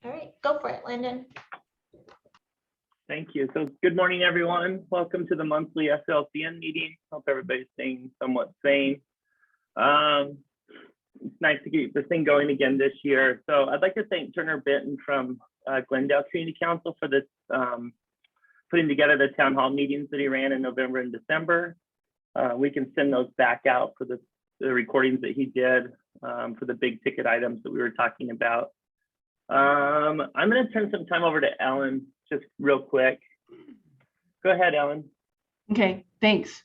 All right, go for it, Lyndon. Thank you. So good morning, everyone. Welcome to the monthly SLCN meeting. Hope everybody's staying somewhat sane. It's nice to get this thing going again this year. So I'd like to thank Turner Benton from Glendale Community Council for this, putting together the town hall meetings that he ran in November and December. We can send those back out for the recordings that he did for the big ticket items that we were talking about. I'm going to turn some time over to Ellen, just real quick. Go ahead, Ellen. Okay, thanks.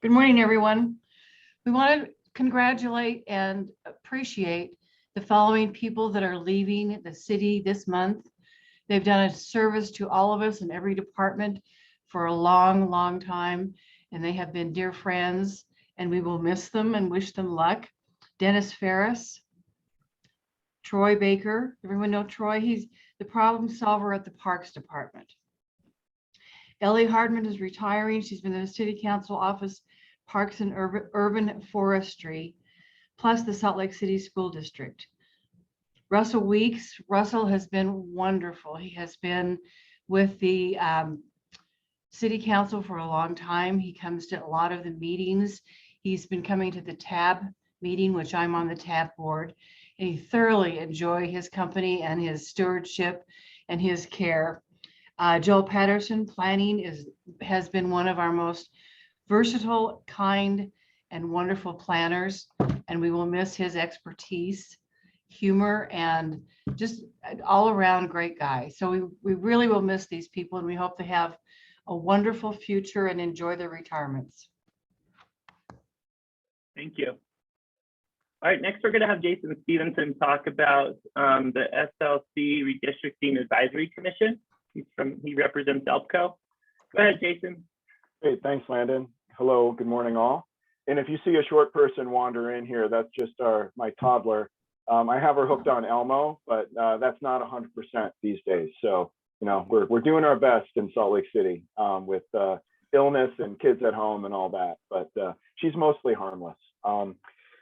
Good morning, everyone. We want to congratulate and appreciate the following people that are leaving the city this month. They've done a service to all of us in every department for a long, long time, and they have been dear friends, and we will miss them and wish them luck. Dennis Ferris, Troy Baker, everyone know Troy? He's the problem solver at the Parks Department. Ellie Hardman is retiring. She's been in the City Council office, Parks and Urban Forestry, plus the Salt Lake City School District. Russell Weeks. Russell has been wonderful. He has been with the City Council for a long time. He comes to a lot of the meetings. He's been coming to the TAB meeting, which I'm on the TAB board. And he thoroughly enjoy his company and his stewardship and his care. Joel Patterson, planning has been one of our most versatile, kind, and wonderful planners, and we will miss his expertise, humor, and just an all-around great guy. So we really will miss these people, and we hope they have a wonderful future and enjoy their retirements. Thank you. All right, next we're going to have Jason Stevenson talk about the SLC Redistricting Advisory Commission. He represents ELPCO. Go ahead, Jason. Great, thanks, Landon. Hello, good morning, all. And if you see a short person wander in here, that's just my toddler. I have her hooked on Elmo, but that's not 100% these days. So, you know, we're doing our best in Salt Lake City with illness and kids at home and all that, but she's mostly harmless.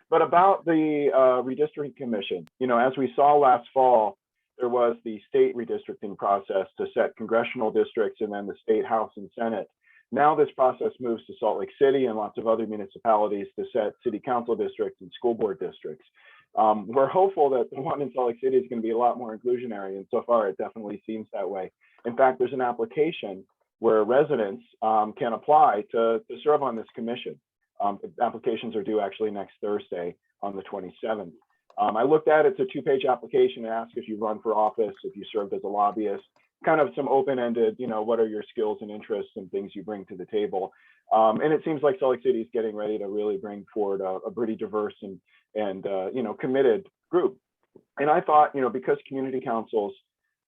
But about the Redistricting Commission, you know, as we saw last fall, there was the state redistricting process to set congressional districts and then the state House and Senate. Now this process moves to Salt Lake City and lots of other municipalities to set city council districts and school board districts. We're hopeful that the one in Salt Lake City is going to be a lot more inclusionary, and so far it definitely seems that way. In fact, there's an application where residents can apply to serve on this commission. Applications are due actually next Thursday on the 27th. I looked at it, it's a 2-page application. It asks if you run for office, if you served as a lobbyist, kind of some open-ended, you know, what are your skills and interests and things you bring to the table. And it seems like Salt Lake City is getting ready to really bring forward a pretty diverse and you know, committed group. And I thought, you know, because community councils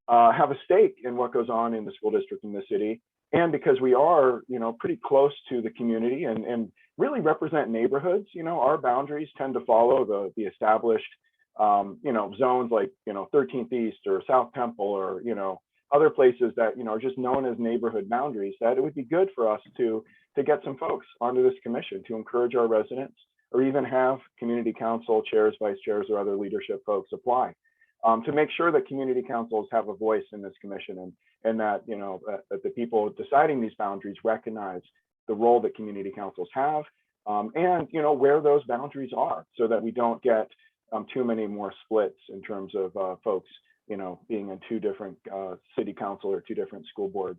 have a stake in what goes on in the school district in the city, and because we are, you know, pretty close to the community and really represent neighborhoods, you know, our boundaries tend to follow the established, you know, zones like, you know, 13th East or South Temple or, you know, other places that, you know, are just known as neighborhood boundaries, that it would be good for us to get some folks onto this commission to encourage our residents, or even have community council chairs, vice chairs, or other leadership folks apply to make sure that community councils have a voice in this commission, and that, you know, that the people deciding these boundaries recognize the role that community councils have, and, you know, where those boundaries are, so that we don't get too many more splits in terms of folks, you know, being in 2 different city council or 2 different school board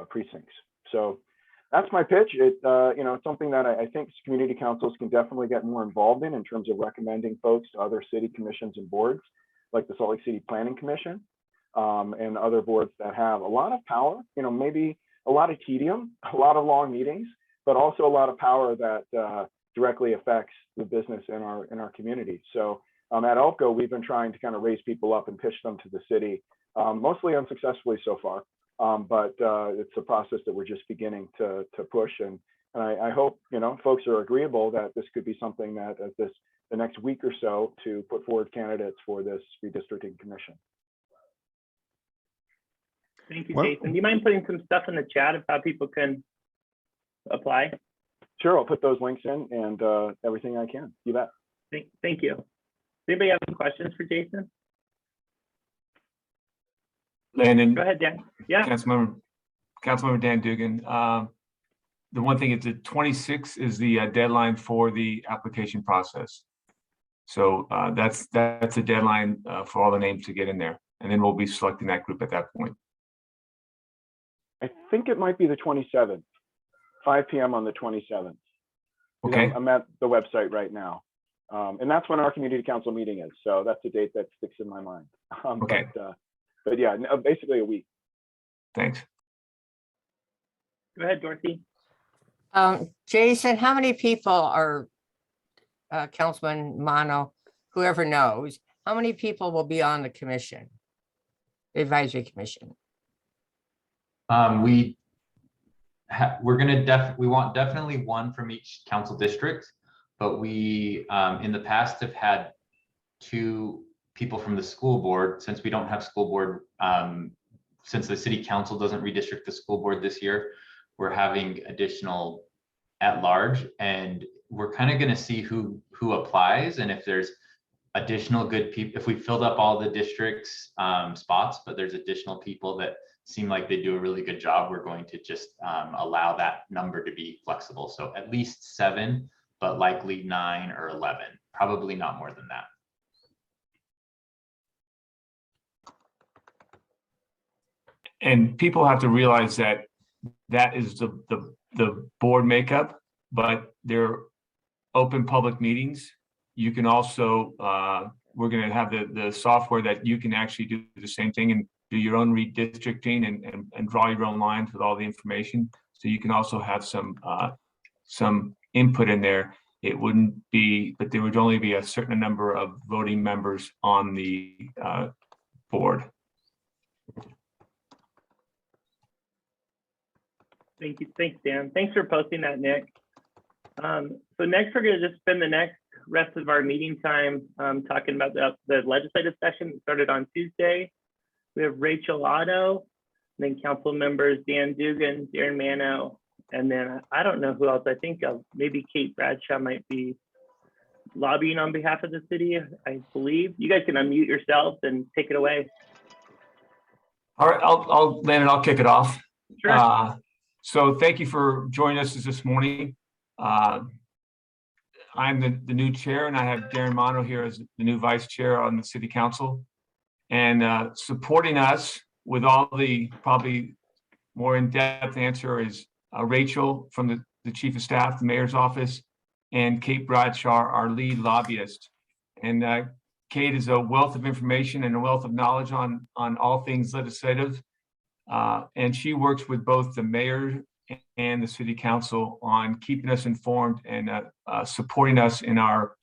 precincts. So that's my pitch. You know, it's something that I think community councils can definitely get more involved in terms of recommending folks to other city commissions and boards, like the Salt Lake City Planning Commission, and other boards that have a lot of power, you know, maybe a lot of tedium, a lot of long meetings, but also a lot of power that directly affects the business in our community. So at ELPCO, we've been trying to kind of raise people up and pitch them to the city, mostly unsuccessfully so far. But it's a process that we're just beginning to push, and I hope, you know, folks are agreeable that this could be something that the next week or so to put forward candidates for this redistricting commission. Thank you, Jason. Do you mind putting some stuff in the chat of how people can apply? Sure, I'll put those links in and everything I can. You bet. Thank you. Does anybody have any questions for Jason? Landon, Go ahead, Dan. Yeah, Councilmember Dan Dugan. The one thing is the 26th is the deadline for the application process. So that's a deadline for all the names to get in there. And then we'll be selecting that group at that point. I think it might be the 27th, 5 p.m. on the 27th. Okay. I'm at the website right now. And that's when our community council meeting is. So that's a date that sticks in my mind. Okay. But yeah, basically a week. Thanks. go ahead, Dorothy. Jason, how many people are, Councilman Mono, whoever knows, how many people will be on the commission, the advisory commission? We want definitely one from each council district, but we in the past have had 2 people from the school board. Since we don't have school board, since the city council doesn't redistrict the school board this year, we're having additional at large, and we're kind of going to see who applies, and if there's additional good people, if we filled up all the districts spots, but there's additional people that seem like they do a really good job, we're going to just allow that number to be flexible. So at least 7, but likely 9 or 11, probably not more than that. And people have to realize that that is the board makeup, but they're open public meetings. You can also, we're going to have the software that you can actually do the same thing and do your own redistricting and draw your own lines with all the information. So you can also have some input in there. It wouldn't be, but there would only be a certain number of voting members on the board. Thank you. Thanks, Dan. Thanks for posting that, Nick. So next, we're going to just spend the next rest of our meeting time talking about the legislative session that started on Tuesday. We have Rachel Otto, and then council members Dan Dugan, Darren Mano, and then I don't know who else. I think maybe Kate Bradshaw might be lobbying on behalf of the city, I believe. You guys can unmute yourselves and take it away. All right, Landon, I'll kick it off. Sure. So thank you for joining us this morning. I'm the new chair, and I have Darren Mano here as the new vice chair on the city council. And supporting us with all the probably more in-depth answer is Rachel from the chief of staff, the mayor's office, and Kate Bradshaw, our lead lobbyist. And Kate is a wealth of information and a wealth of knowledge on all things legislative. And she works with both the mayor and the city council on keeping us informed and supporting us in our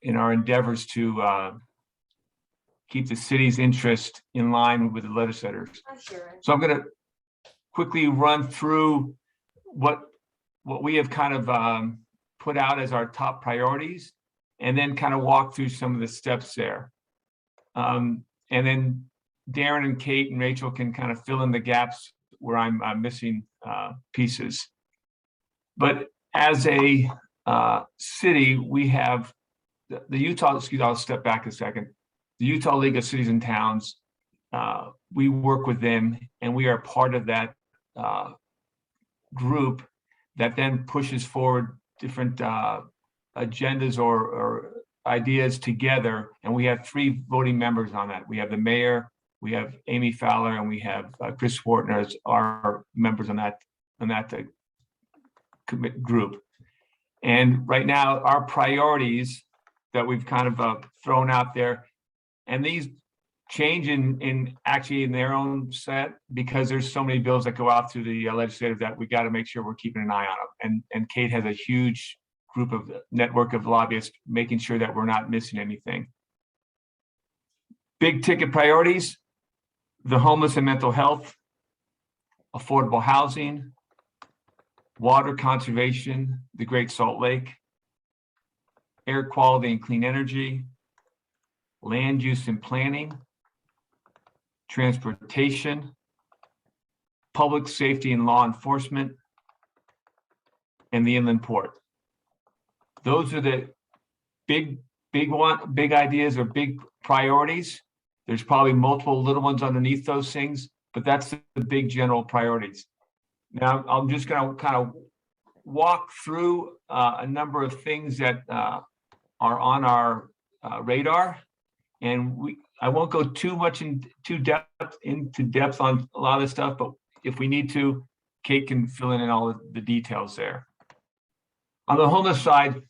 endeavors to keep the city's interest in line with the legislators. So I'm going to quickly run through what we have kind of put out as our top priorities, and then kind of walk through some of the steps there. And then Darren and Kate and Rachel can kind of fill in the gaps where I'm missing pieces. But as a city, we have the Utah, excuse me, I'll step back a second. The Utah League of Cities and Towns, we work with them, and we are part of that group that then pushes forward different agendas or ideas together. And we have 3 voting members on that. We have the mayor, we have Amy Fowler, and we have Chris Wharton as our members on that group. And right now, our priorities that we've kind of thrown out there, and these change in their own set, because there's so many bills that go out through the legislative that we got to make sure we're keeping an eye on them. And Kate has a huge group of network of lobbyists making sure that we're not missing anything. Big ticket priorities: the homeless and mental health, affordable housing, water conservation, the Great Salt Lake, air quality and clean energy, land use and planning, transportation, public safety and law enforcement, and the inland port. Those are the big ideas or big priorities. There's probably multiple little ones underneath those things, but that's the big general priorities. Now, I'm just going to kind of walk through a number of things that are on our radar, and I won't go too much into depth on a lot of this stuff, but if we need to, Kate can fill in all of the details there. On the homeless side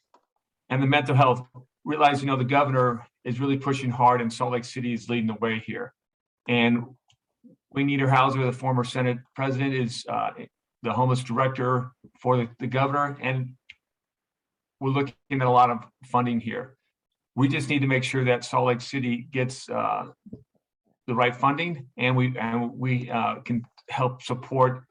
and the mental health, realize, the governor is really pushing hard, and Salt Lake City is leading the way here. And Wing Eater Hauser, the former Senate president, is the homeless director for the governor, and we're looking at a lot of funding here. We just need to make sure that Salt Lake City gets the right funding, and we can help support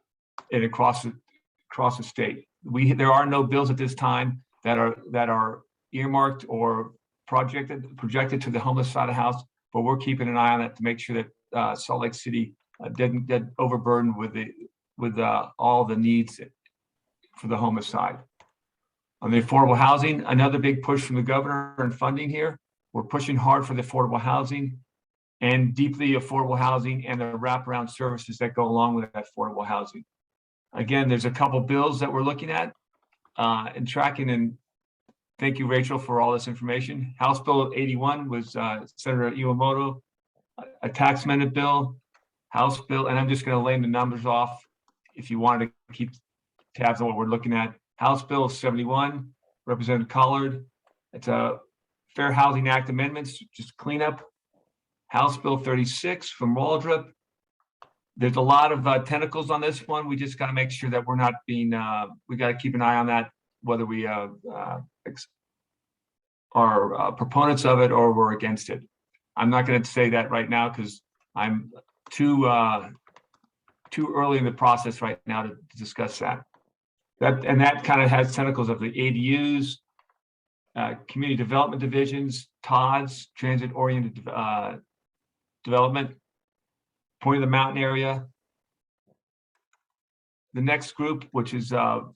it across the state. There are no bills at this time that are earmarked or projected to the homeless side of the house, but we're keeping an eye on it to make sure that Salt Lake City didn't get overburdened with all the needs for the homeless side. On the affordable housing, another big push from the governor and funding here. We're pushing hard for the affordable housing and deeply affordable housing and the wraparound services that go along with that affordable housing. Again, there's a couple bills that we're looking at and tracking, and thank you, Rachel, for all this information. House Bill 81 was Senator Iwamoto, a tax amendment bill, House Bill, and I'm just going to lay the numbers off if you wanted to keep tabs on what we're looking at. House Bill 71, Representative Collard. It's a Fair Housing Act amendments, just cleanup. House Bill 36 from Waldrop. There's a lot of tentacles on this one. We just got to make sure that we're not being, we got to keep an eye on that, whether we are proponents of it or we're against it. I'm not going to say that right now because I'm too early in the process right now to discuss that. That kind of has tentacles of the ADUs, community development divisions, TODs, transit-oriented development, Point of the Mountain area. The next group, which is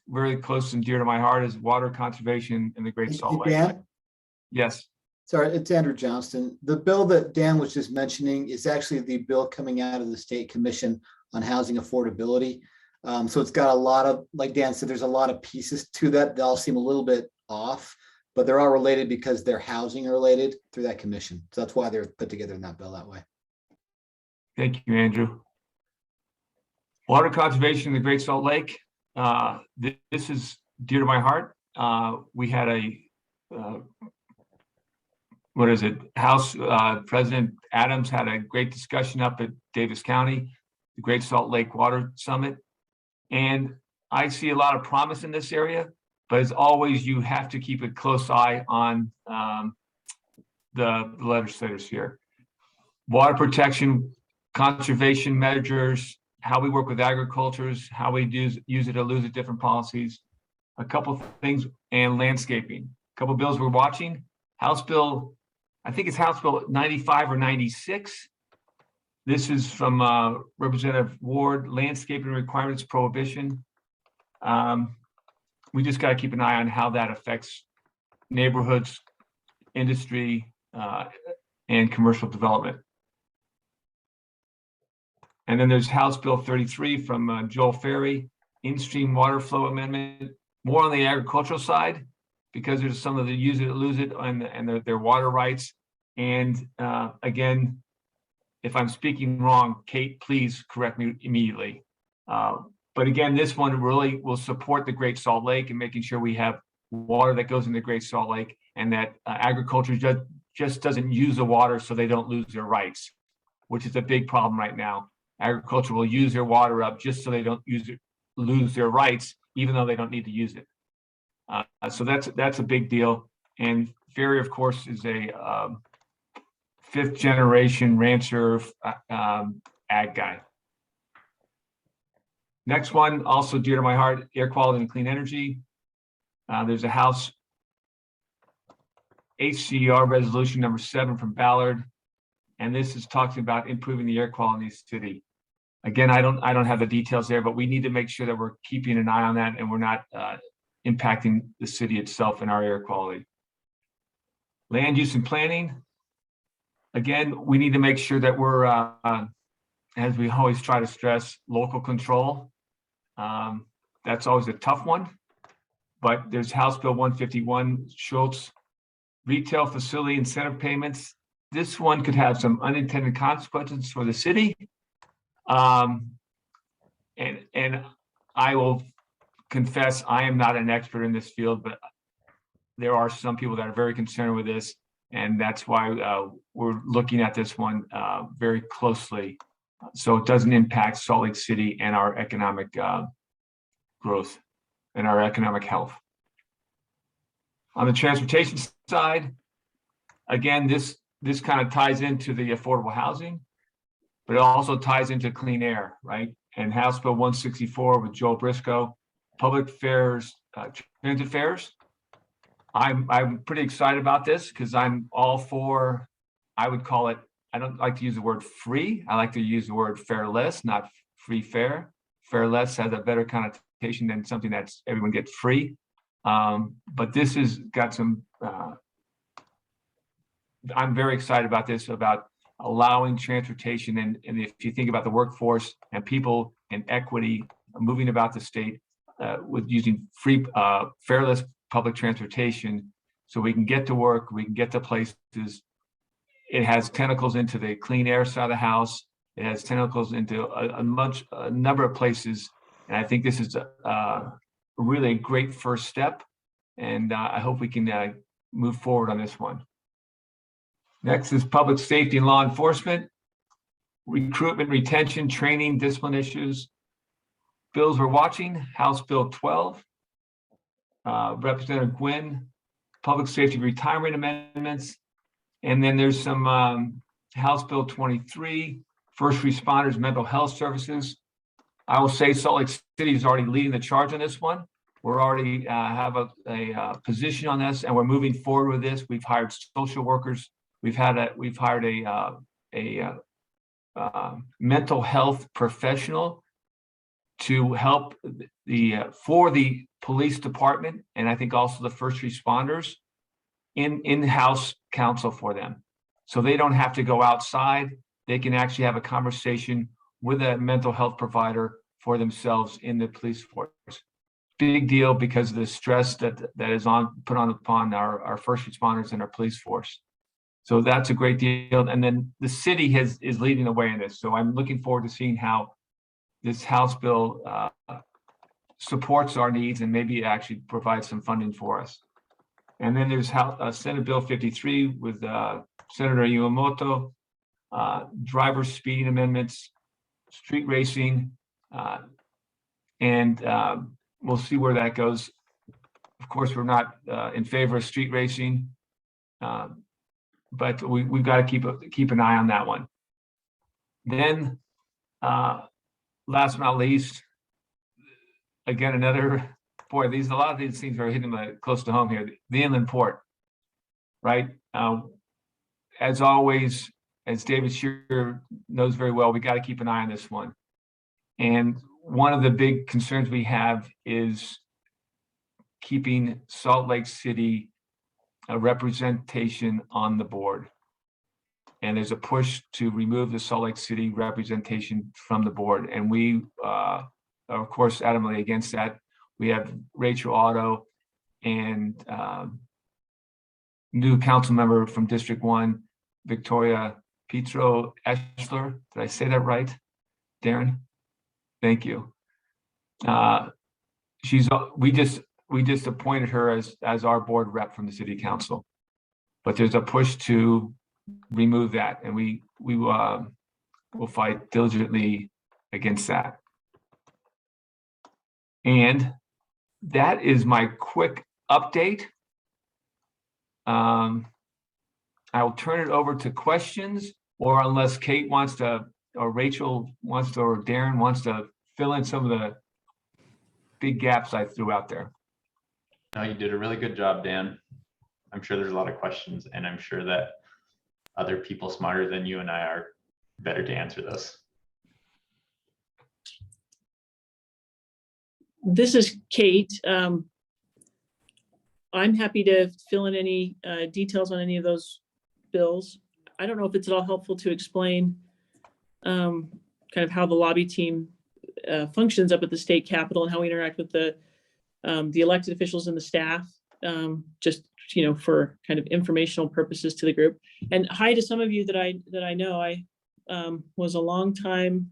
very close and dear to my heart, is water conservation in the Great Salt Lake. Dan? Yes. Sorry, it's Andrew Johnston. The bill that Dan was just mentioning is actually the bill coming out of the State Commission on Housing Affordability. So it's got a lot of, like Dan said, there's a lot of pieces to that. They all seem a little bit off, but they're all related because they're housing related through that commission. So that's why they're put together in that bill that way. Thank you, Andrew. Water conservation in the Great Salt Lake. This is dear to my heart. We had House President Adams had a great discussion up at Davis County, the Great Salt Lake Water Summit. And I see a lot of promise in this area, but as always, you have to keep a close eye on the legislators here. Water protection, conservation measures, how we work with agricultures, how we use it or lose it, different policies, a couple of things, and landscaping. A couple of bills we're watching. House Bill, I think it's House Bill 95 or 96. This is from Representative Ward, landscaping requirements prohibition. We just got to keep an eye on how that affects neighborhoods, industry, and commercial development. And then there's House Bill 33 from Joel Ferry, in-stream water flow amendment, more on the agricultural side, because there's some of the use it, lose it, and their water rights. And again, if I'm speaking wrong, Kate, please correct me immediately. But again, this one really will support the Great Salt Lake and making sure we have water that goes in the Great Salt Lake, and that agriculture just doesn't use the water so they don't lose their rights, which is a big problem right now. Agriculture will use their water up just so they don't lose their rights, even though they don't need to use it. So that's a big deal. And Ferry, of course, is a fifth generation rancher ag guy. Next one, also dear to my heart, air quality and clean energy. There's a House HCR resolution number 7 from Ballard. And this is talking about improving the air quality in the city. Again, I don't have the details there, but we need to make sure that we're keeping an eye on that and we're not impacting the city itself and our air quality. Land use and planning. Again, we need to make sure that we're, as we always try to stress, local control. That's always a tough one. But there's House Bill 151, Schultz, retail facility incentive payments. This one could have some unintended consequences for the city. And I will confess, I am not an expert in this field, but there are some people that are very concerned with this. And that's why we're looking at this one very closely. So it doesn't impact Salt Lake City and our economic growth and our economic health. On the transportation side, again, this kind of ties into the affordable housing, but it also ties into clean air, right? And House Bill 164 with Joel Briscoe, public fares, transit fares. I'm pretty excited about this because I'm all for, I would call it, I don't like to use the word free. I like to use the word fareless, not free fare. Fareless has a better connotation than something that's everyone gets free. But this has got some, I'm very excited about this, about allowing transportation. And if you think about the workforce and people in equity moving about the state with using free, fareless public transportation, so we can get to work, we can get to places. It has tentacles into the clean air side of the house. It has tentacles into a number of places. And I think this is really a great first step. And I hope we can move forward on this one. Next is public safety and law enforcement, recruitment, retention, training, discipline issues. Bills we're watching, House Bill 12, Representative Gwynn, public safety retirement amendments. And then there's some House Bill 23, first responders, mental health services. I will say Salt Lake City is already leading the charge on this one. We're already have a position on this, and we're moving forward with this. We've hired social workers. We've hired a mental health professional to help for the police department, and I think also the first responders, in-house counsel for them. So they don't have to go outside. They can actually have a conversation with a mental health provider for themselves in the police force. Big deal because of the stress that is put upon our first responders and our police force. So that's a great deal. And then the city is leading the way in this. So I'm looking forward to seeing how this House bill supports our needs and maybe actually provides some funding for us. And then there's Senate Bill 53 with Senator Iwamoto, driver speeding amendments, street racing, and we'll see where that goes. Of course, we're not in favor of street racing, but we've got to keep an eye on that one. Then, last but not least, again, another, boy, a lot of these things are hitting close to home here. The inland port, right? As always, as David Shearer knows very well, we got to keep an eye on this one. And one of the big concerns we have is keeping Salt Lake City a representation on the board. And there's a push to remove the Salt Lake City representation from the board. And we are, of course, adamantly against that. We have Rachel Otto and new council member from District 1, Victoria Petro Eschler. Did I say that right, Darren? Thank you. We just appointed her as our board rep from the city council, but there's a push to remove that, and we will fight diligently against that. And that is my quick update. I will turn it over to questions, or unless Kate wants to, or Rachel wants to, or Darren wants to fill in some of the big gaps I threw out there. No, you did a really good job, Dan. I'm sure there's a lot of questions, and I'm sure that other people smarter than you and I are better to answer those. This is Kate. I'm happy to fill in any details on any of those bills. I don't know if it's at all helpful to explain kind of how the lobby team functions up at the state capitol and how we interact with the elected officials and the staff, just, you know, for kind of informational purposes to the group. And hi to some of you that I know. I was a longtime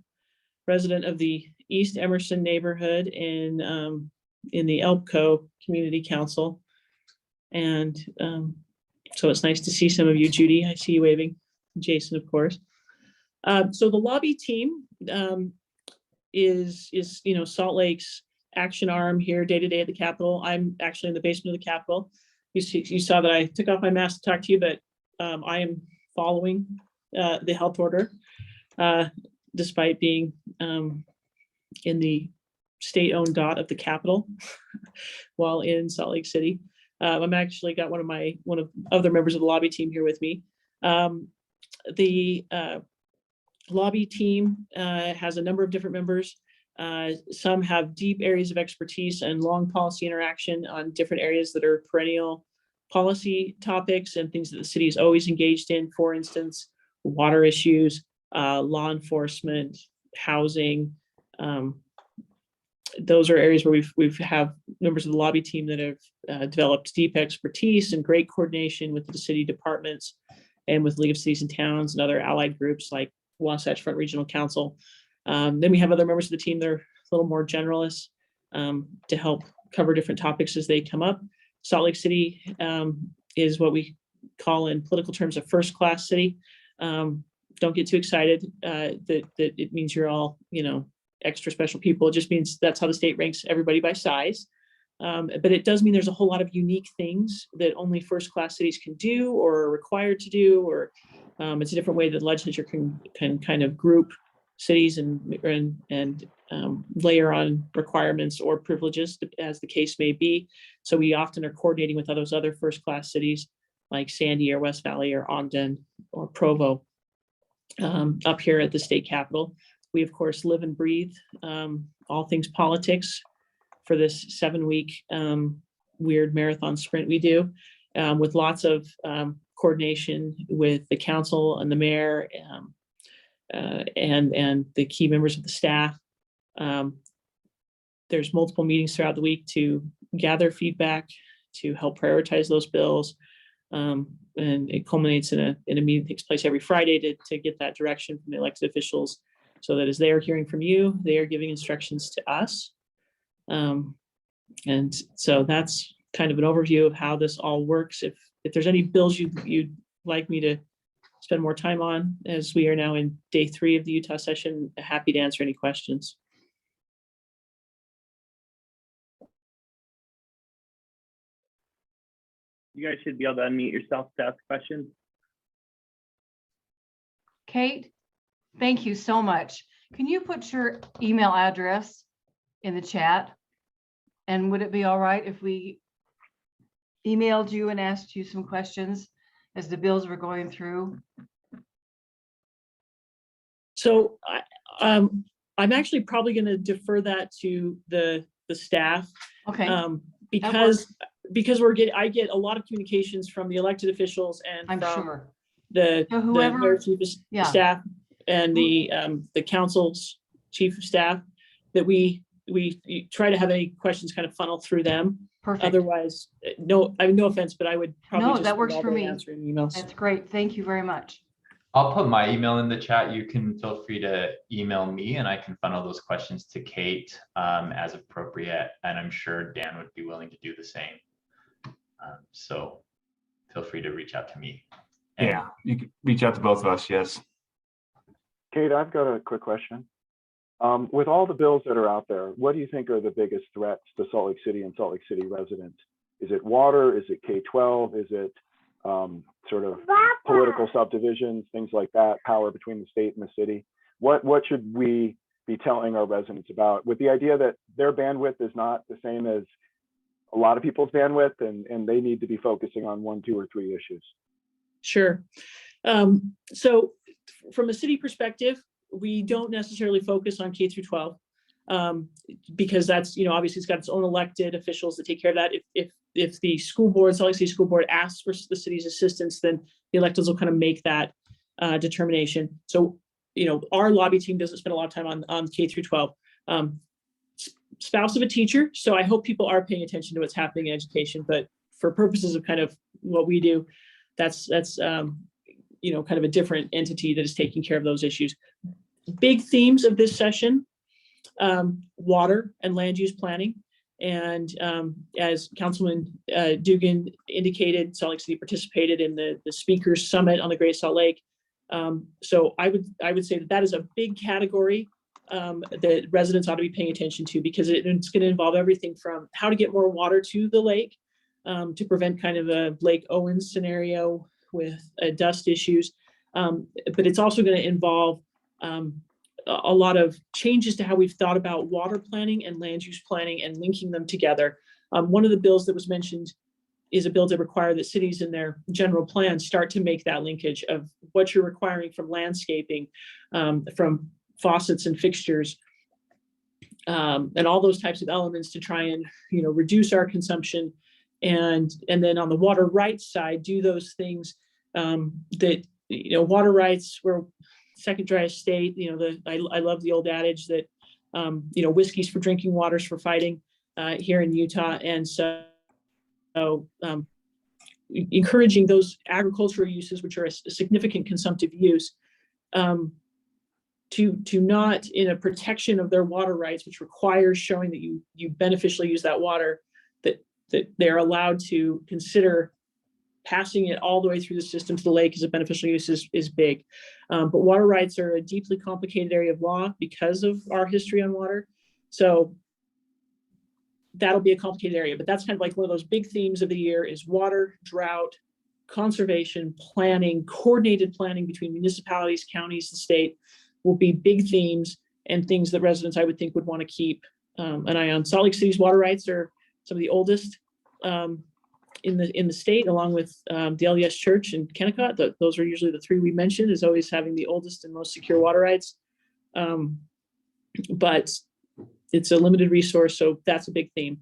resident of the East Emerson neighborhood in the Elbco Community Council. And so it's nice to see some of you. Judy, I see you waving. Jason, of course. So the lobby team is, you know, Salt Lake's action arm here day to day at the Capitol. I'm actually in the basement of the Capitol. You saw that I took off my mask to talk to you, but I am following the health order, despite being in the state-owned dot of the Capitol while in Salt Lake City. I'm actually got one of other members of the lobby team here with me. The lobby team has a number of different members. Some have deep areas of expertise and long policy interaction on different areas that are perennial policy topics and things that the city is always engaged in. For instance, water issues, law enforcement, housing. Those are areas where we've have members of the lobby team that have developed deep expertise and great coordination with the city departments and with League of Cities and Towns and other allied groups like Wasatch Front Regional Council. Then we have other members of the team that are a little more generalists to help cover different topics as they come up. Salt Lake City is what we call in political terms a first-class city. Don't get too excited that it means you're all, you know, extra special people. It just means that's how the state ranks everybody by size. But it does mean there's a whole lot of unique things that only first-class cities can do or are required to do, or it's a different way that the legislature can kind of group cities and layer on requirements or privileges as the case may be. So we often are coordinating with those other first-class cities like Sandy or West Valley or Ogden or Provo up here at the state capitol. We, of course, live and breathe all things politics for this 7-week weird marathon sprint we do with lots of coordination with the council and the mayor and the key members of the staff. There's multiple meetings throughout the week to gather feedback, to help prioritize those bills. And it culminates in a meeting that takes place every Friday to get that direction from the elected officials, so that as they are hearing from you, they are giving instructions to us. And so that's kind of an overview of how this all works. If there's any bills you'd like me to spend more time on, as we are now in day 3 of the Utah session, happy to answer any questions. You guys should be able to unmute yourself to ask questions. Kate, thank you so much. Can you put your email address in the chat? And would it be all right if we emailed you and asked you some questions as the bills were going through? So I'm actually probably going to defer that to the staff. Okay. Because I get a lot of communications from the elected officials and I'm from sure. the Whoever, mayor's chief of yeah. staff and the council's chief of staff, that we try to have any questions kind of funnel through them. Perfect. Otherwise, no offense, but I would probably No, just that works spend all for day me. answering emails. That's great. Thank you very much. I'll put my email in the chat. You can feel free to email me and I can funnel those questions to Kate as appropriate. And I'm sure Dan would be willing to do the same. So feel free to reach out to me. And Yeah, you can reach out to both of us, yes. Kate, I've got a quick question. With all the bills that are out there, what do you think are the biggest threats to Salt Lake City and Salt Lake City residents? Is it water? Is it K-12? Is it sort of political subdivisions, things like that, power between the state and the city? What should we be telling our residents about, with the idea that their bandwidth is not the same as a lot of people's bandwidth, and they need to be focusing on 1, 2, or 3 issues? Sure. So from a city perspective, we don't necessarily focus on K through 12 because that's, obviously it's got its own elected officials that take care of that. If the school board, Salt Lake City School Board, asks for the city's assistance, then the electeds will kind of make that determination. So, our lobby team doesn't spend a lot of time on K through 12. Spouse of a teacher, so I hope people are paying attention to what's happening in education, but for purposes of kind of what we do, that's kind of a different entity that is taking care of those issues. Big themes of this session, water and land use planning. And as Councilman Dugan indicated, Salt Lake City participated in the Speakers Summit on the Great Salt Lake. So I would say that is a big category that residents ought to be paying attention to, because it's going to involve everything from how to get more water to the lake to prevent kind of a Lake Owens scenario with dust issues. But it's also going to involve a lot of changes to how we've thought about water planning and land use planning and linking them together. One of the bills that was mentioned is a bill to require that cities in their general plan start to make that linkage of what you're requiring from landscaping, from faucets and fixtures, and all those types of elements to try and reduce our consumption, and then on the water rights side, do those things that water rights. We're second driest state. I love the old adage that whiskey's for drinking, water's for fighting here in Utah, and so encouraging those agricultural uses, which are a significant consumptive use, to not in a protection of their water rights, which requires showing that you beneficially use that water, that they're allowed to consider passing it all the way through the system to the lake as a beneficial use is big. But water rights are a deeply complicated area of law because of our history on water. So that'll be a complicated area, but that's kind of like one of those big themes of the year is water, drought, conservation, planning, coordinated planning between municipalities, counties, and state will be big themes and things that residents, I would think, would want to keep an eye on. Salt Lake City's water rights are some of the oldest in the state, along with the LDS Church and Kennecott. Those are usually the three we mentioned as always having the oldest and most secure water rights. But it's a limited resource, so that's a big theme.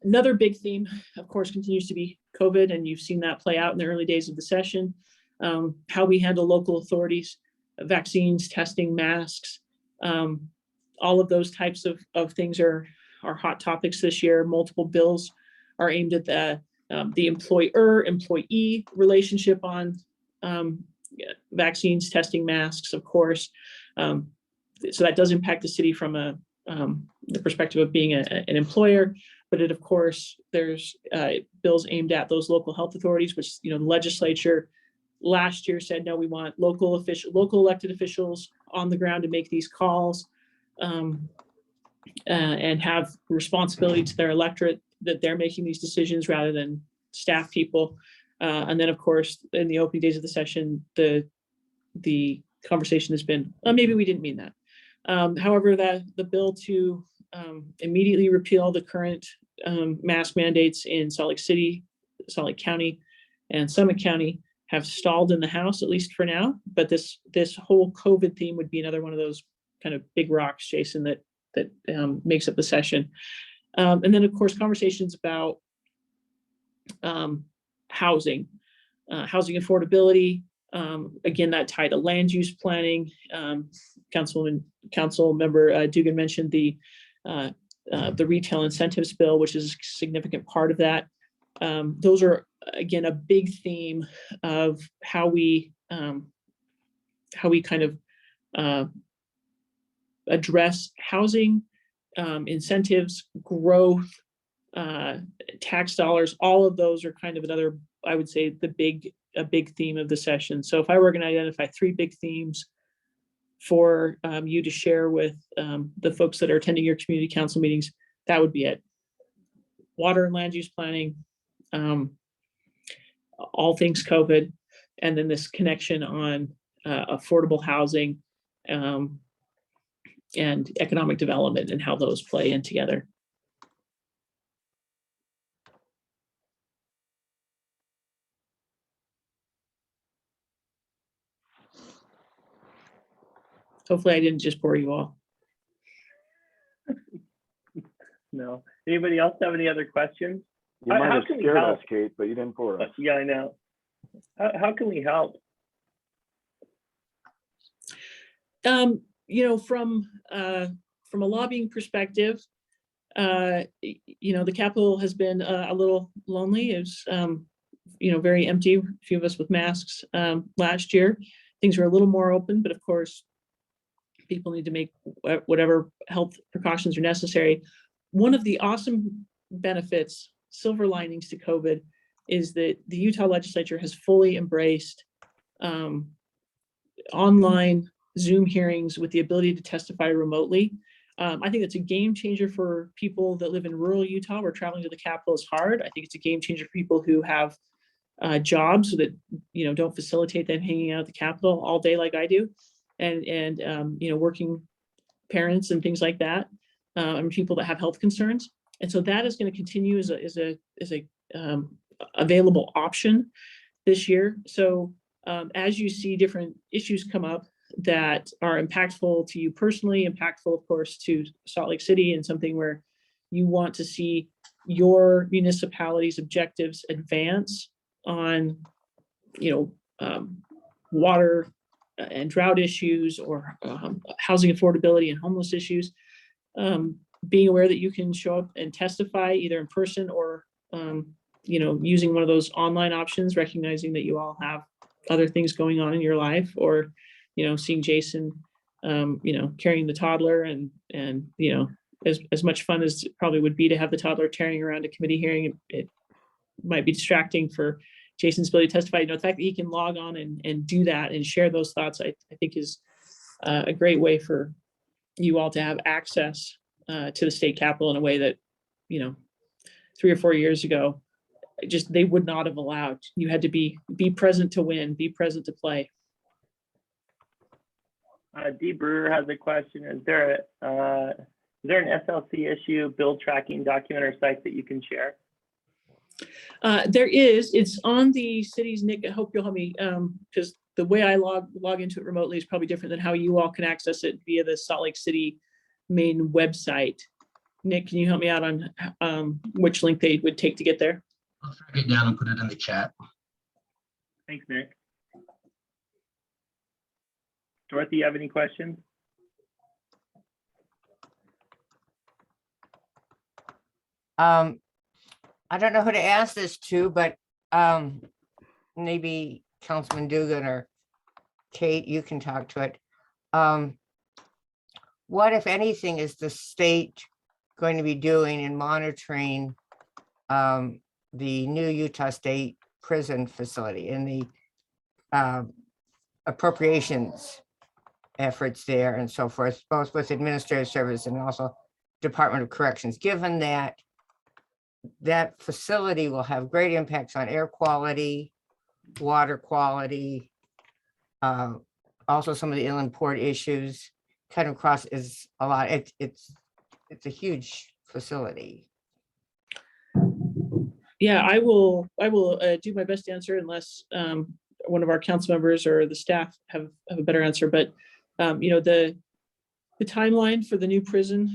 Another big theme, of course, continues to be COVID, and you've seen that play out in the early days of the session. How we handle local authorities, vaccines, testing, masks, all of those types of things are hot topics this year. Multiple bills are aimed at the employer-employee relationship on vaccines, testing, masks, of course. So that does impact the city from the perspective of being an employer, but of course, there's bills aimed at those local health authorities, which the legislature last year said, no, we want local elected officials on the ground to make these calls and have responsibility to their electorate that they're making these decisions rather than staff people. And then, of course, in the opening days of the session, the conversation has been, well, maybe we didn't mean that. However, the bill to immediately repeal the current mask mandates in Salt Lake City, Salt Lake County, and Summit County have stalled in the House, at least for now. But this whole COVID theme would be another one of those kind of big rocks, Jason, that makes up the session. And then, of course, conversations about housing affordability. Again, that tied to land use planning. Council member Dugan mentioned the retail incentives bill, which is a significant part of that. Those are, again, a big theme of how we kind of address housing, incentives, growth, tax dollars. All of those are kind of another, I would say, a big theme of the session. So if I were going to identify three big themes for you to share with the folks that are attending your community council meetings, that would be it. Water and land use planning, all things COVID, and then this connection on affordable housing and economic development and how those play in together. Hopefully I didn't just bore you all. No. Anybody else have any other questions? You might How have can we scared help? us, Kate, but you didn't bore us. Yeah, I know. How can we help? From a lobbying perspective, the Capitol has been a little lonely. It's very empty. A few of us with masks last year. Things were a little more open, but of course, people need to make whatever health precautions are necessary. One of the awesome benefits, silver linings to COVID, is that the Utah legislature has fully embraced online Zoom hearings with the ability to testify remotely. I think it's a game changer for people that live in rural Utah where traveling to the Capitol is hard. I think it's a game changer for people who have jobs that don't facilitate them hanging out at the Capitol all day like I do, and working parents and things like that, and people that have health concerns. And so that is going to continue as a available option this year. So as you see different issues come up that are impactful to you personally, impactful, of course, to Salt Lake City, and something where you want to see your municipality's objectives advance on, water and drought issues, or housing affordability and homeless issues, being aware that you can show up and testify either in person or, using one of those online options, recognizing that you all have other things going on in your life, or seeing Jason, carrying the toddler, and as much fun as it probably would be to have the toddler carrying around a committee hearing, it might be distracting for Jason's ability to testify. The fact that he can log on and do that and share those thoughts, I think is a great way for you all to have access to the state capitol in a way that, 3 or 4 years ago, they would not have allowed. You had to be present to win, be present to play. D. Brewer has a question. Is there an SLC issue build tracking document or site that you can share? There is. It's on the city's Nick. I hope you'll help me, because the way I log into it remotely is probably different than how you all can access it via the Salt Lake City main website. Nick, can you help me out on which link they would take to get there? I'll track it down and put it in the chat. Thanks, Nick. Dorothy, you have any questions? I don't know who to ask this to, but maybe Councilman Dugan or Kate, you can talk to it. What, if anything, is the state going to be doing in monitoring the new Utah State Prison facility and the appropriations efforts there and so forth, both with administrative service and also Department of Corrections, given that that facility will have great impacts on air quality, water quality, also some of the inland port issues. Cut across is a lot. It's a huge facility. Yeah, I will do my best to answer, unless one of our council members or the staff have a better answer. But the timeline for the new prison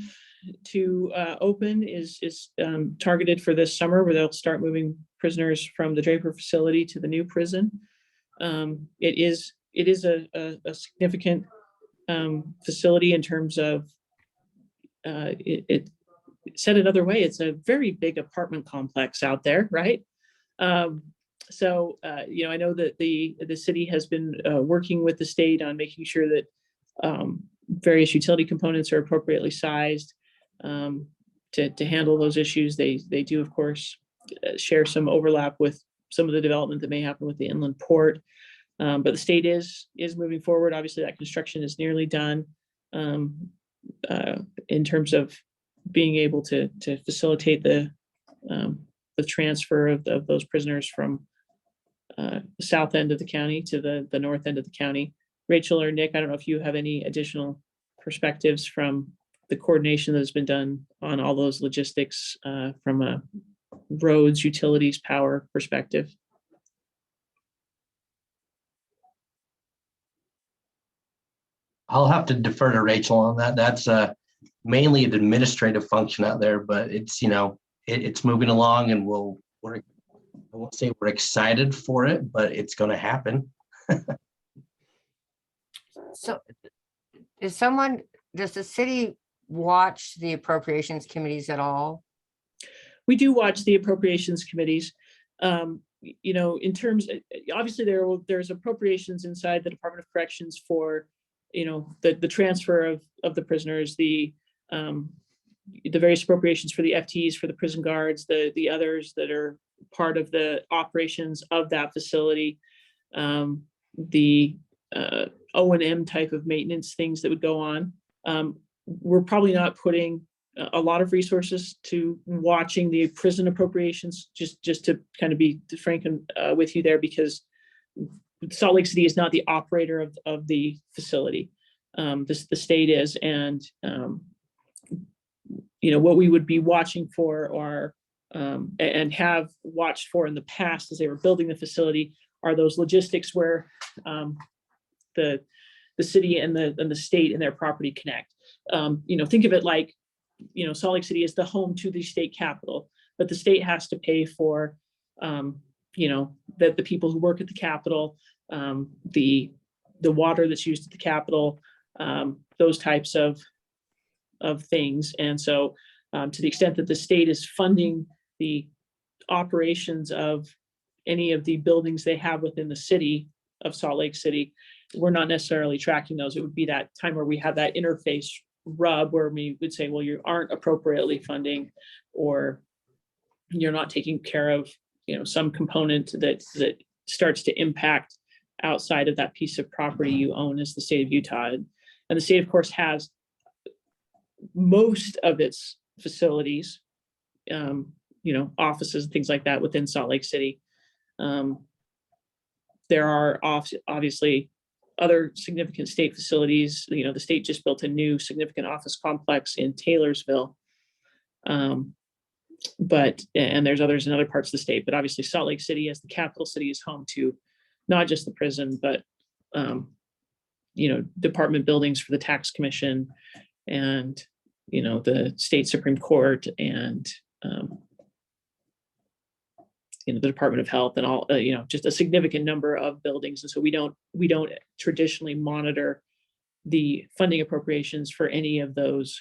to open is targeted for this summer, where they'll start moving prisoners from the Draper facility to the new prison. It is a significant facility in terms of it. Said another way, it's a very big apartment complex out there, right? So I know that the city has been working with the state on making sure that various utility components are appropriately sized to handle those issues. They do, of course, share some overlap with some of the development that may happen with the inland port. But the state is moving forward. Obviously, that construction is nearly done in terms of being able to facilitate the transfer of those prisoners from the south end of the county to the north end of the county. Rachel or Nick, I don't know if you have any additional perspectives from the coordination that has been done on all those logistics from a roads, utilities, power perspective. I'll have to defer to Rachel on that. That's mainly an administrative function out there, but it's, it's moving along, and I won't say we're excited for it, but it's going to happen. So does the city watch the appropriations committees at all? We do watch the appropriations committees. In terms, obviously there's appropriations inside the Department of Corrections for, the transfer of the prisoners, the various appropriations for the FTEs, for the prison guards, the others that are part of the operations of that facility, the O&M type of maintenance things that would go on. We're probably not putting a lot of resources to watching the prison appropriations, just to kind of be frank with you there, because Salt Lake City is not the operator of the facility. The state is, and what we would be watching for are and have watched for in the past as they were building the facility are those logistics where the city and the state and their property connect. Think of it like, Salt Lake City is the home to the state capitol, but the state has to pay for, the people who work at the capitol, the water that's used at the capitol, those types of things. And so to the extent that the state is funding the operations of any of the buildings they have within the city of Salt Lake City, we're not necessarily tracking those. It would be that time where we have that interface rub where we would say, well, you aren't appropriately funding, or you're not taking care of, some component that starts to impact outside of that piece of property you own as the state of Utah. And the state, of course, has most of its facilities, offices and things like that within Salt Lake City. There are obviously other significant state facilities. The state just built a new significant office complex in Taylorsville. And there's others in other parts of the state, but obviously Salt Lake City as the capital city is home to not just the prison, but department buildings for the tax commission and, the state Supreme Court and, the Department of Health and all, just a significant number of buildings. And so we don't traditionally monitor the funding appropriations for any of those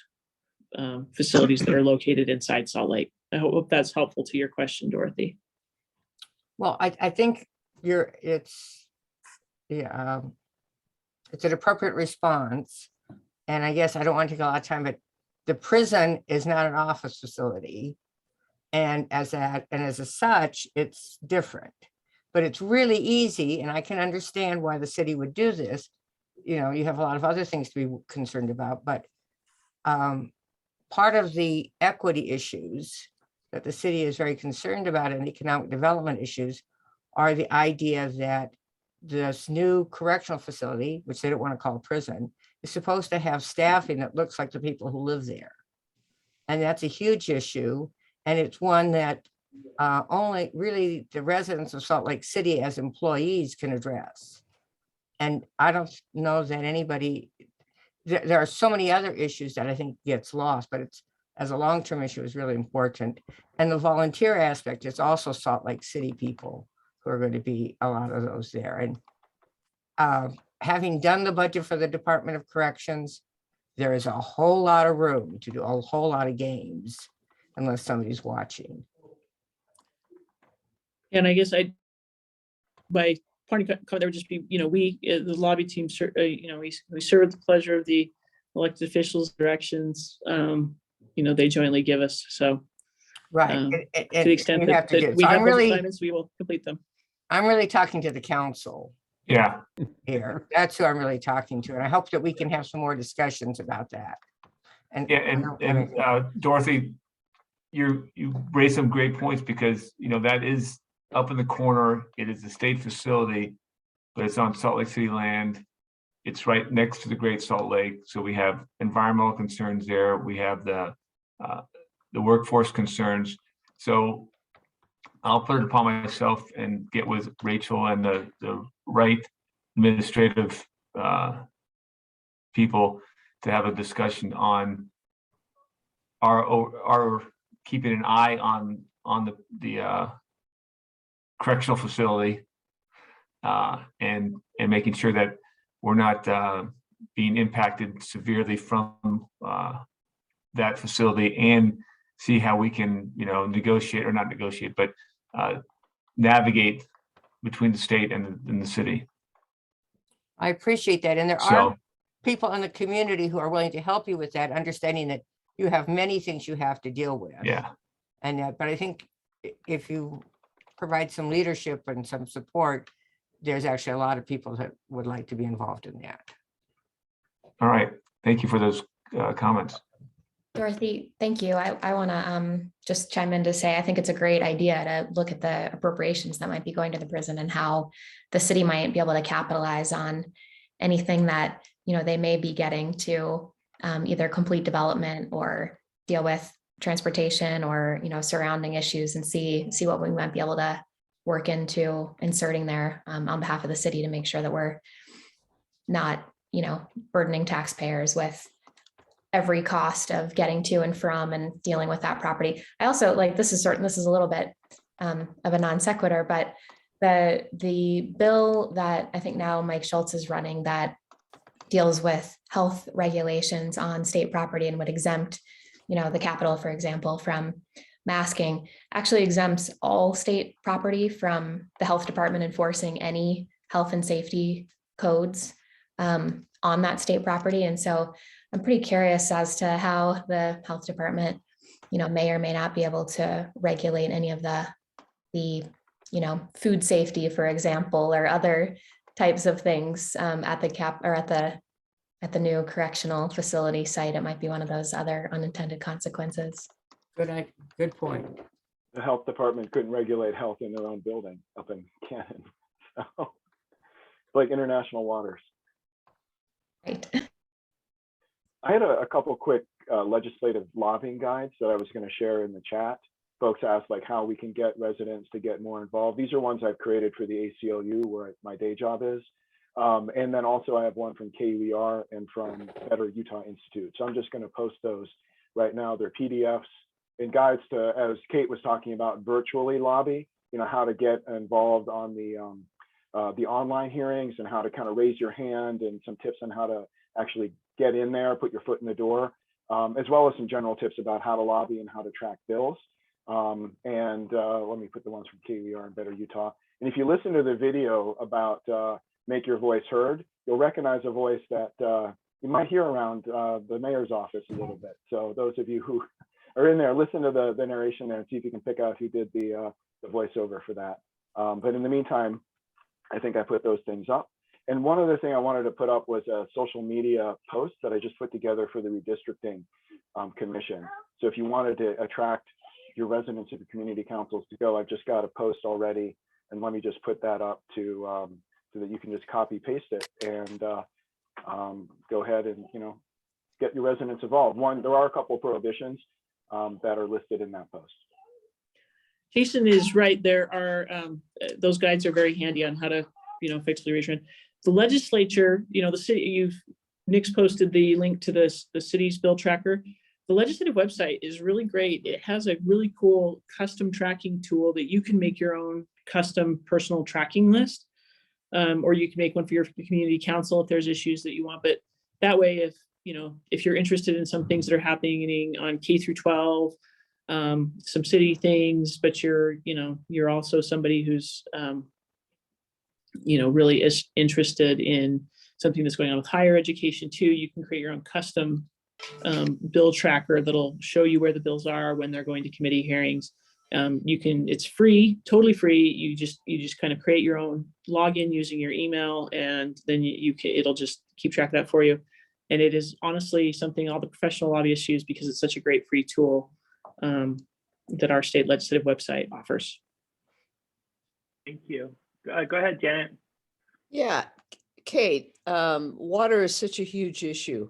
facilities that are located inside Salt Lake. I hope that's helpful to your question, Dorothy. Well, I think it's an appropriate response. And I guess I don't want to take a lot of time, but the prison is not an office facility. And as such, it's different, but it's really easy. And I can understand why the city would do this. You have a lot of other things to be concerned about, but part of the equity issues that the city is very concerned about and economic development issues are the idea that this new correctional facility, which they don't want to call a prison, is supposed to have staffing that looks like the people who live there. And that's a huge issue. And it's one that only really the residents of Salt Lake City as employees can address. And I don't know that anybody, there are so many other issues that I think gets lost, but it's as a long-term issue is really important. And the volunteer aspect is also Salt Lake City people who are going to be a lot of those there. And having done the budget for the Department of Corrections, there is a whole lot of room to do a whole lot of games unless somebody's watching. And I guess my point of comment there would just be, we, the lobby team, we serve the pleasure of the elected officials' directions, they jointly give us. So, right. To the extent that we have those assignments, we will complete them. I'm really talking to the council. Yeah. Here, that's who I'm really talking to. And I hope that we can have some more discussions about that. And Dorothy, you raised some great points because, that is up in the corner. It is a state facility, but it's on Salt Lake City land. It's right next to the Great Salt Lake. So we have environmental concerns there. We have the workforce concerns. So I'll put it upon myself and get with Rachel and the right administrative people to have a discussion on our keeping an eye on the correctional facility and making sure that we're not being impacted severely from that facility, and see how we can, negotiate, or not negotiate, but navigate between the state and the city. I appreciate that. And there So, are people in the community who are willing to help you with that, understanding that you have many things you have to deal with. yeah, And but I think if you provide some leadership and some support, there's actually a lot of people that would like to be involved in that. all right. Thank you for those comments. Dorothy, thank you. I want to just chime in to say, I think it's a great idea to look at the appropriations that might be going to the prison and how the city might be able to capitalize on anything that, they may be getting to either complete development or deal with transportation or, surrounding issues, and see what we might be able to work into inserting there on behalf of the city to make sure that we're not, burdening taxpayers with every cost of getting to and from and dealing with that property. I also this is a little bit of a non sequitur, but the bill that I think now Mike Schultz is running that deals with health regulations on state property and would exempt, the Capitol, for example, from masking, actually exempts all state property from the health department enforcing any health and safety codes on that state property. And so I'm pretty curious as to how the health department, may or may not be able to regulate any of the food safety, for example, or other types of things at the new correctional facility site. It might be one of those other unintended consequences. Good point. The health department couldn't regulate health in their own building up in Canton. So, like international waters. Right. I had a couple quick legislative lobbying guides that I was going to share in the chat. Folks asked how we can get residents to get more involved. These are ones I've created for the ACLU, where my day job is. And then also I have one from KUER and from Better Utah Institute. So I'm just going to post those right now. They're PDFs and guides to, as Kate was talking about, virtually lobby, how to get involved on the online hearings and how to kind of raise your hand, and some tips on how to actually get in there, put your foot in the door, as well as some general tips about how to lobby and how to track bills. Let me put the ones from KUER and Better Utah. And if you listen to the video about Make Your Voice Heard, you'll recognize a voice that you might hear around the mayor's office a little bit. So those of you who are in there, listen to the narration there and see if you can pick out who did the voiceover for that. But in the meantime, I think I put those things up. And one other thing I wanted to put up was a social media post that I just put together for the Redistricting Commission. So if you wanted to attract your residents of the community councils to go, I've just got a post already, and let me just put that up so that you can just copy paste it and go ahead and get your residents involved. One, there are a couple of prohibitions that are listed in that post. Jason is right. There are those guides are very handy on how to effectively raise your hand. The legislature, the city, Nick's posted the link to the city's bill tracker. The legislative website is really great. It has a really cool custom tracking tool that you can make your own custom personal tracking list, or you can make one for your community council if there's issues that you want. But that way, if you're interested in some things that are happening on K through 12, some city things, but you're also somebody who's really is interested in something that's going on with higher education too, you can create your own custom bill tracker that'll show you where the bills are when they're going to committee hearings. It's free, totally free. You just kind of create your own login using your email, and then it'll just keep track of that for you. And it is honestly something all the professional lobbyists use because it's such a great free tool that our state legislative website offers. Thank you. Go ahead, Janet. Yeah, Kate, water is such a huge issue.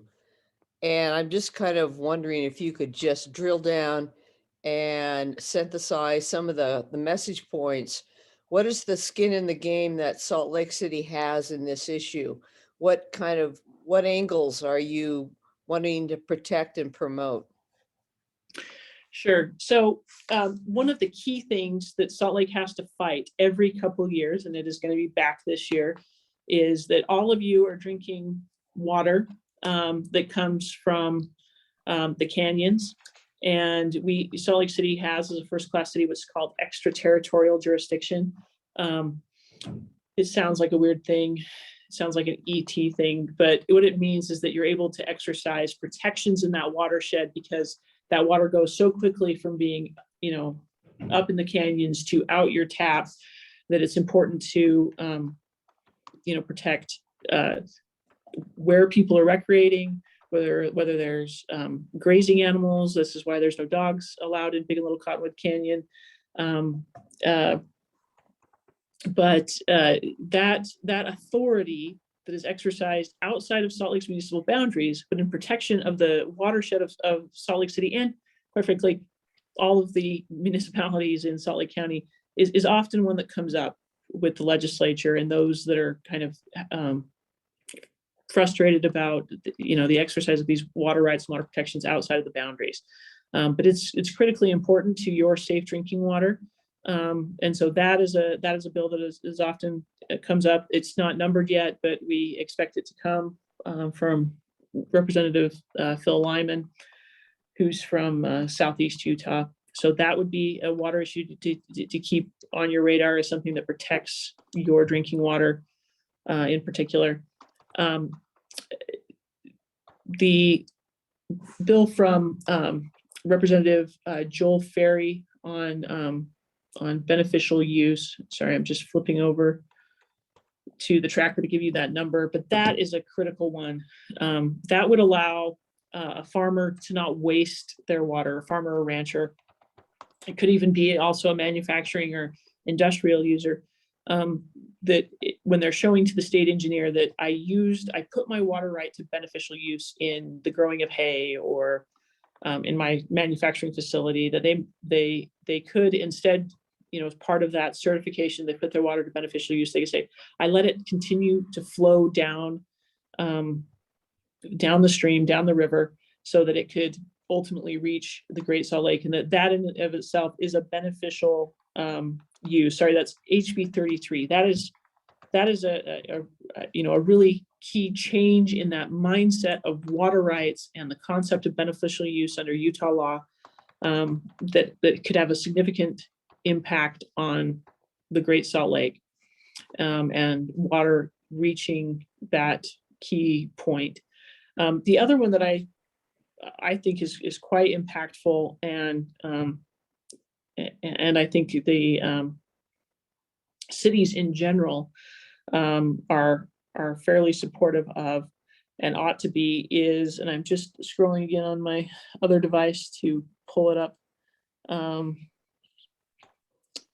And I'm just kind of wondering if you could just drill down and synthesize some of the message points. What is the skin in the game that Salt Lake City has in this issue? What angles are you wanting to protect and promote? Sure. So one of the key things that Salt Lake has to fight every couple of years, and it is going to be back this year, is that all of you are drinking water that comes from the canyons. And Salt Lake City has, as a first-class city, what's called extraterritorial jurisdiction. It sounds like a weird thing. It sounds like an ET thing, but what it means is that you're able to exercise protections in that watershed because that water goes so quickly from being, up in the canyons to out your tap that it's important to, protect where people are recreating, whether there's grazing animals. This is why there's no dogs allowed in Big and Little Cottonwood Canyon. But that authority that is exercised outside of Salt Lake's municipal boundaries, but in protection of the watershed of Salt Lake City and, quite frankly, all of the municipalities in Salt Lake County, is often one that comes up with the legislature and those that are kind of frustrated about the exercise of these water rights and water protections outside of the boundaries. But it's critically important to your safe drinking water. And so that is a bill that is often comes up. It's not numbered yet, but we expect it to come from Representative Phil Lyman, who's from Southeast Utah. So that would be a water issue to keep on your radar, as something that protects your drinking water in particular. The bill from Representative Joel Ferry on beneficial use. Sorry, I'm just flipping over to the tracker to give you that number, but that is a critical one. That would allow a farmer to not waste their water, a farmer or rancher. It could even be also a manufacturing or industrial user, when they're showing to the state engineer that I put my water right to beneficial use in the growing of hay or in my manufacturing facility, that they could instead, as part of that certification, they put their water to beneficial use. They can say, I let it continue to flow down the stream, down the river, so that it could ultimately reach the Great Salt Lake, and that in and of itself is a beneficial use. Sorry, that's HB 33. That is a really key change in that mindset of water rights and the concept of beneficial use under Utah law, that could have a significant impact on the Great Salt Lake and water reaching that key point. The other one that I think is quite impactful, and I think the cities in general are fairly supportive of and ought to be, is, and I'm just scrolling again on my other device to pull it up.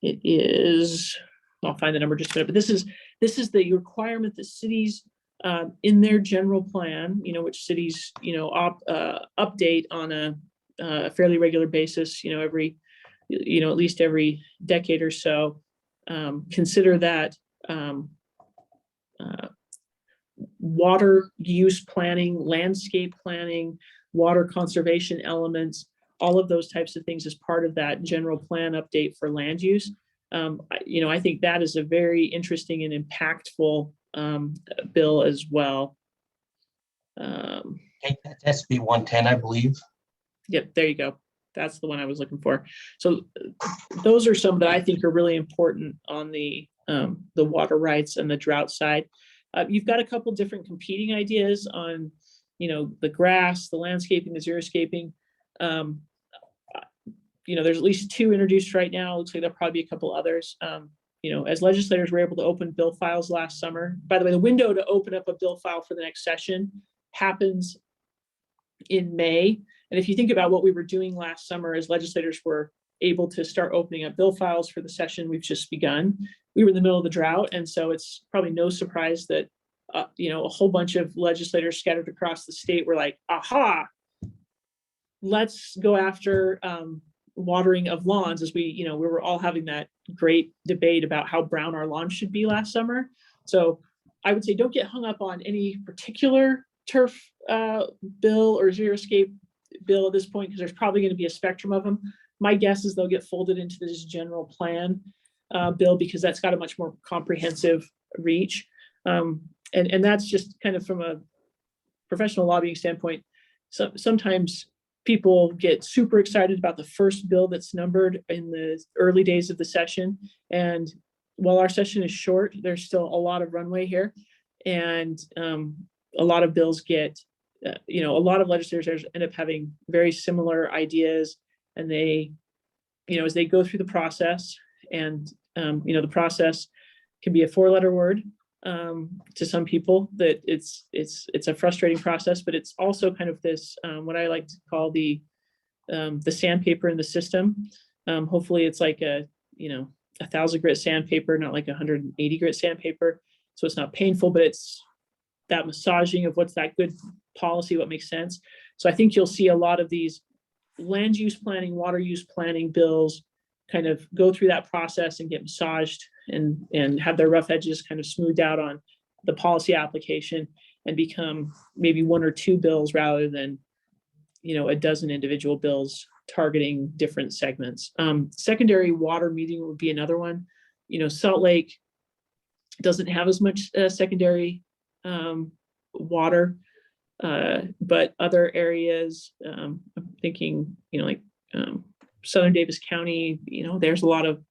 It is, I'll find the number just a minute, but this is the requirement that cities in their general plan, which cities, update on a fairly regular basis, every, at least every decade or so, consider that water use planning, landscape planning, water conservation elements, all of those types of things as part of that general plan update for land use. I think that is a very interesting and impactful bill as well. That's SB 110, I believe. Yep, there you go. That's the one I was looking for. So those are some that I think are really important on the water rights and the drought side. You've got a couple different competing ideas on, the grass, the landscaping, the xeriscaping. There's at least two introduced right now. Looks like there'll probably be a couple others. As legislators were able to open bill files last summer. By the way, the window to open up a bill file for the next session happens in May. And if you think about what we were doing last summer, as legislators were able to start opening up bill files for the session we've just begun, we were in the middle of the drought. And so it's probably no surprise that, a whole bunch of legislators scattered across the state were like, aha, let's go after watering of lawns, as we were all having that great debate about how brown our lawns should be last summer. So I would say don't get hung up on any particular turf bill or xeriscape bill at this point, because there's probably going to be a spectrum of them. My guess is they'll get folded into this general plan bill, because that's got a much more comprehensive reach. And that's just kind of from professional lobbying standpoint, sometimes people get super excited about the first bill that's numbered in the early days of the session. And while our session is short, there's still a lot of runway here. And a lot of bills get, a lot of legislators end up having very similar ideas. And they, as they go through the process, and, the process can be a 4-letter word to some people, that it's a frustrating process, but it's also kind of this, what I like to call the sandpaper in the system. Hopefully it's like a 1,000 grit sandpaper, not like 180 grit sandpaper. So it's not painful, but it's that massaging of what's that good policy, what makes sense. So I think you'll see a lot of these land use planning, water use planning bills kind of go through that process and get massaged and have their rough edges kind of smoothed out on the policy application and become maybe 1 or 2 bills rather than, a dozen individual bills targeting different segments. Secondary water metering would be another one. Salt Lake doesn't have as much secondary water, but other areas, I'm thinking, like Southern Davis County, there's a lot of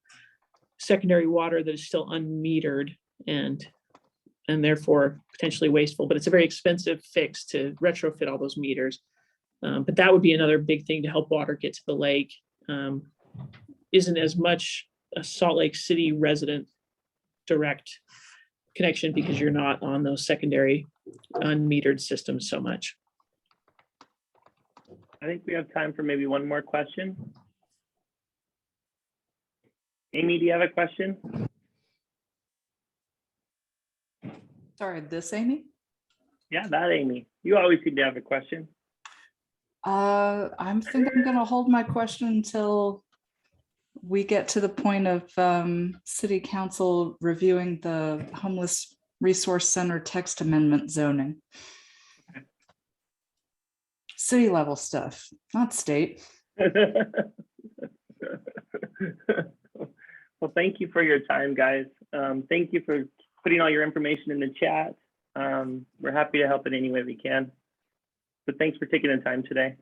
secondary water that is still unmetered and therefore potentially wasteful, but it's a very expensive fix to retrofit all those meters. But that would be another big thing to help water get to the lake. Isn't as much a Salt Lake City resident direct connection because you're not on those secondary unmetered systems so much. I think we have time for maybe one more question. Amy, do you have a question? Sorry, this Amy? Yeah, that Amy. You always seem to have a question. I think I'm gonna hold my question until we get to the point of City Council reviewing the Homeless Resource Center text amendment zoning. Okay. City level stuff, not state. Well, thank you for your time, guys. Thank you for putting all your information in the chat. We're happy to help in any way we can. But thanks for taking the time today.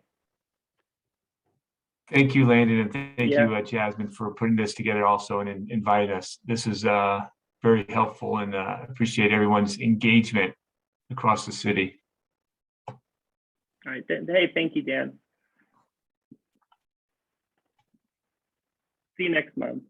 Thank you, Landon, and thank you, Jasmine, for putting this together also and inviting us. This is very helpful, and appreciate everyone's engagement across the city. All right. Hey, thank you, Dan. See you next month.